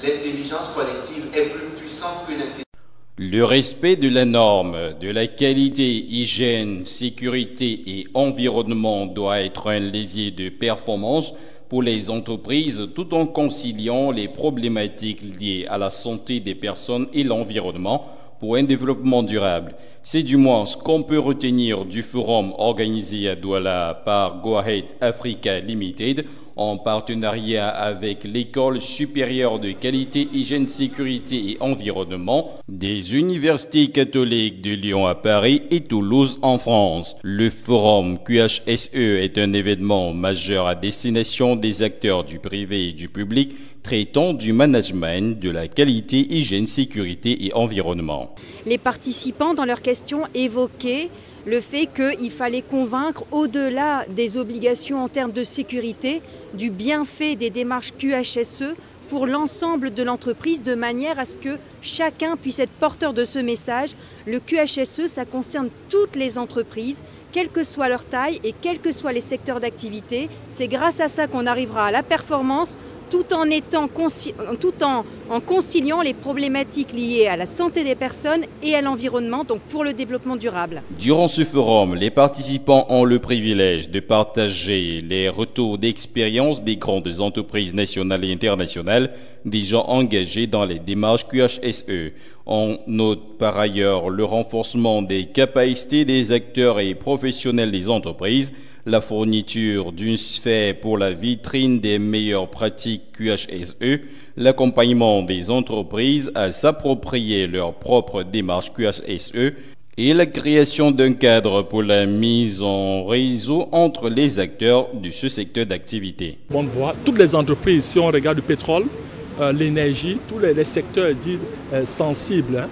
l'intelligence collective est plus puissante que l'intelligence. Le respect de la norme, de la qualité, hygiène, sécurité et environnement doit être un levier de performance pour les entreprises tout en conciliant les problématiques liées à la santé des personnes et l'environnement pour un développement durable. C'est du moins ce qu'on peut retenir du forum organisé à Douala par Go Ahead Africa Limited en partenariat avec l'École supérieure de qualité, hygiène, sécurité et environnement des universités catholiques de Lyon à Paris et Toulouse en France. Le forum QHSE est un événement majeur à destination des acteurs du privé et du public traitant du management, de la qualité, hygiène, sécurité et environnement. Les participants, dans leurs questions, évoquaient le fait qu'il fallait convaincre, au-delà des obligations en termes de sécurité, du bienfait des démarches QHSE pour l'ensemble de l'entreprise, de manière à ce que chacun puisse être porteur de ce message. Le QHSE, ça concerne toutes les entreprises, quelle que soit leur taille et quels que soient les secteurs d'activité. C'est grâce à ça qu'on arrivera à la performance, tout en conciliant les problématiques liées à la santé des personnes et à l'environnement, donc pour le développement durable. Durant ce forum, les participants ont le privilège de partager les retours d'expérience des grandes entreprises nationales et internationales déjà engagées dans les démarches QHSE. On note par ailleurs le renforcement des capacités des acteurs et professionnels des entreprises, la fourniture d'une sphère pour la vitrine des meilleures pratiques QHSE, l'accompagnement des entreprises à s'approprier leurs propres démarches QHSE et la création d'un cadre pour la mise en réseau entre les acteurs de ce secteur d'activité. On voit toutes les entreprises, si on regarde le pétrole, l'énergie, tous les secteurs dits sensibles,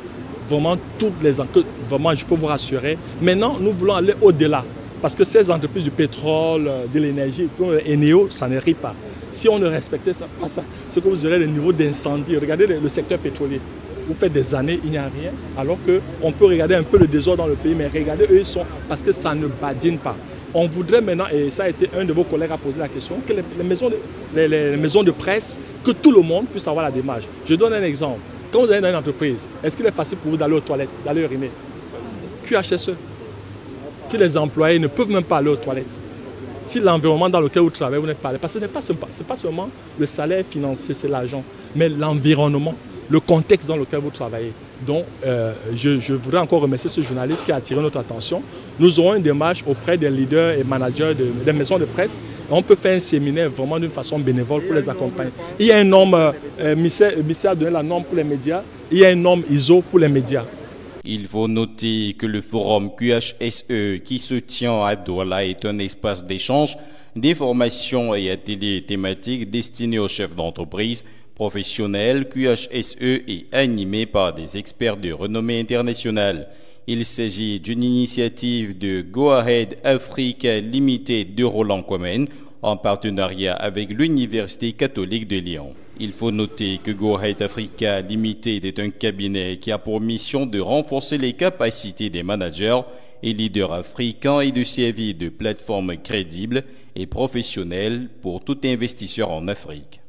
vraiment toutes les entreprises, vraiment je peux vous rassurer. Maintenant, nous voulons aller au-delà. Parce que ces entreprises du pétrole, de l'énergie, comme Eneo, ça ne rit pas. Si on ne respectait ça, pas ça, c'est que vous aurez le niveau d'incendie. Regardez le secteur pétrolier. Vous faites des années, il n'y a rien. Alors qu'on peut regarder un peu le désordre dans le pays, mais regardez, eux, ils sont. Parce que ça ne badine pas. On voudrait maintenant, et ça a été un de vos collègues à poser la question, que les maisons de presse, que tout le monde puisse avoir la démarche. Je donne un exemple. Quand vous allez dans une entreprise, est-ce qu'il est facile pour vous d'aller aux toilettes, d'aller uriner? QHSE. Si les employés ne peuvent même pas aller aux toilettes, si l'environnement dans lequel vous travaillez, vous n'êtes pas allé, parce que ce n'est pas seulement le salaire financier, c'est l'argent, mais l'environnement, le contexte dans lequel vous travaillez. Donc, je voudrais encore remercier ce journaliste qui a attiré notre attention. Nous aurons une démarche auprès des leaders et managers des maisons de presse. On peut faire un séminaire vraiment d'une façon bénévole pour les accompagner. Il y a un norme, Michel a donné la norme pour les médias, il y a une norme ISO pour les médias. Il faut noter que le forum QHSE qui se tient à Douala est un espace d'échange, d'informations et ateliers thématiques destinés aux chefs d'entreprise, professionnels, QHSE et animé par des experts de renommée internationale. Il s'agit d'une initiative de Go Ahead Africa Limited de Roland Comène en partenariat avec l'Université catholique de Lyon. Il faut noter que Go Ahead Africa Limited est un cabinet qui a pour mission de renforcer les capacités des managers et leaders africains et de servir de plateforme crédible et professionnelle pour tout investisseur en Afrique.